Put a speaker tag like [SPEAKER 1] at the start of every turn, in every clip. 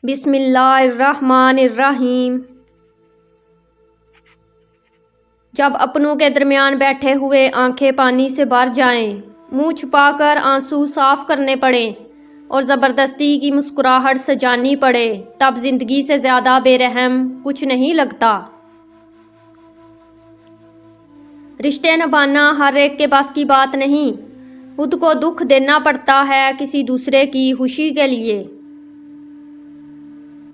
[SPEAKER 1] بسم اللہ الرحمن الرحیم۔ جب اپنوں کے درمیان بیٹھے ہوئے آنکھیں پانی سے بھر جائیں، منہ چھپا کر آنسو صاف کرنے پڑیں اور زبردستی کی مسکراہٹ سجانی پڑے، تب زندگی سے زیادہ بے رحم کچھ نہیں لگتا۔ رشتے نبھانا ہر ایک کے بس کی بات نہیں، خود کو دکھ دینا پڑتا ہے کسی دوسرے کی خوشی کے لیے۔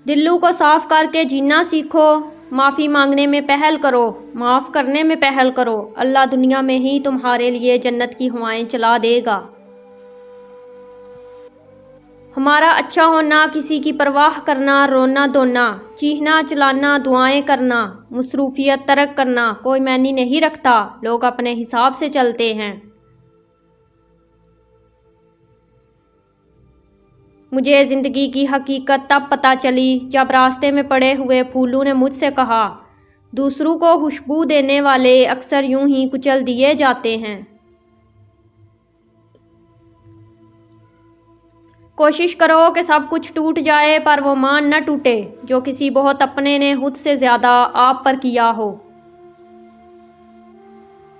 [SPEAKER 1] دلوں کو صاف کر کے جینا سیکھو، معافی مانگنے میں پہل کرو، معاف کرنے میں پہل کرو، اللہ دنیا میں ہی تمہارے لیے جنت کی ہوائیں چلا دے گا۔ ہمارا اچھا ہونا، کسی کی پرواہ کرنا، رونا دھونا، چیخنا چلانا، دعائیں کرنا، مصروفیت ترک کرنا کوئی معنی نہیں رکھتا، لوگ اپنے حساب سے چلتے ہیں۔ مجھے زندگی کی حقیقت تب پتہ چلی جب راستے میں پڑے ہوئے پھولوں نے مجھ سے کہا، دوسروں کو خوشبو دینے والے اکثر یوں ہی کچل دیے جاتے ہیں۔ کوشش کرو کہ سب کچھ ٹوٹ جائے پر وہ مان نہ ٹوٹے جو کسی بہت اپنے نے خود سے زیادہ آپ پر کیا ہو۔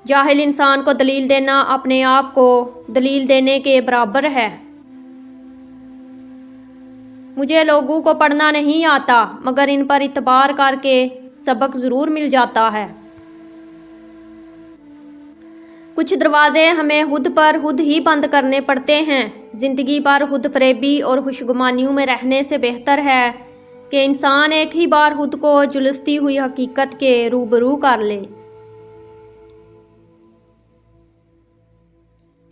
[SPEAKER 1] جاہل انسان کو دلیل دینا اپنے آپ کو دلیل دینے کے برابر ہے۔ مجھے لوگوں کو پڑھنا نہیں آتا، مگر ان پر اعتبار کر کے سبق ضرور مل جاتا ہے۔ کچھ دروازے ہمیں خود پر خود ہی بند کرنے پڑتے ہیں۔ زندگی بھر خود فریبی اور خوشگمانیوں میں رہنے سے بہتر ہے کہ انسان ایک ہی بار خود کو جھلستی ہوئی حقیقت کے روبرو کر لے۔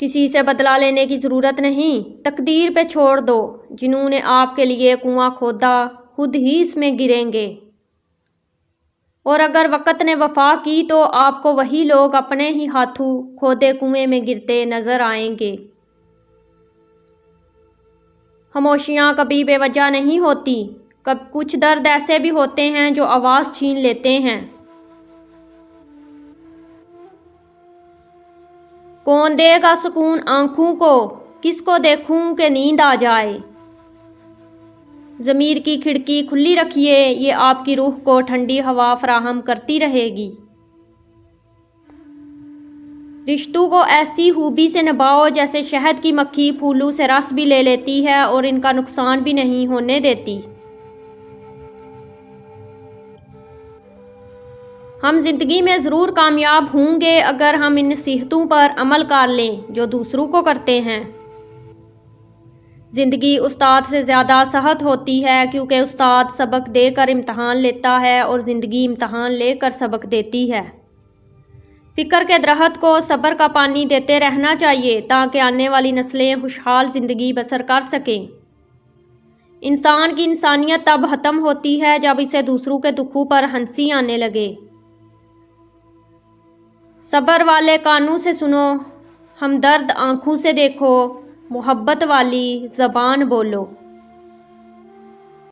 [SPEAKER 1] کسی سے بدلہ لینے کی ضرورت نہیں، تقدیر پہ چھوڑ دو، جنہوں نے آپ کے لیے کنواں کھودا خود ہی اس میں گریں گے، اور اگر وقت نے وفا کی تو آپ کو وہی لوگ اپنے ہی ہاتھوں کھودے کنویں میں گرتے نظر آئیں گے۔ خاموشیاں کبھی بے وجہ نہیں ہوتی، کچھ درد ایسے بھی ہوتے ہیں جو آواز چھین لیتے ہیں۔ کون دے گا سکون آنکھوں کو، کس کو دیکھوں کہ نیند آ جائے۔ ضمیر کی کھڑکی کھلی رکھیے، یہ آپ کی روح کو ٹھنڈی ہوا فراہم کرتی رہے گی۔ رشتوں کو ایسی خوبی سے نبھاؤ جیسے شہد کی مکھی پھولوں سے رس بھی لے لیتی ہے اور ان کا نقصان بھی نہیں ہونے دیتی۔ ہم زندگی میں ضرور کامیاب ہوں گے اگر ہم ان نصیحتوں پر عمل کر لیں جو دوسروں کو کرتے ہیں۔ زندگی استاد سے زیادہ سخت ہوتی ہے کیونکہ استاد سبق دے کر امتحان لیتا ہے اور زندگی امتحان لے کر سبق دیتی ہے۔ فکر کے درخت کو صبر کا پانی دیتے رہنا چاہیے تاکہ آنے والی نسلیں خوشحال زندگی بسر کر سکیں۔ انسان کی انسانیت تب ختم ہوتی ہے جب اسے دوسروں کے دکھوں پر ہنسی آنے لگے۔ صبر والے کانوں سے سنو، ہمدرد آنکھوں سے دیکھو، محبت والی زبان بولو۔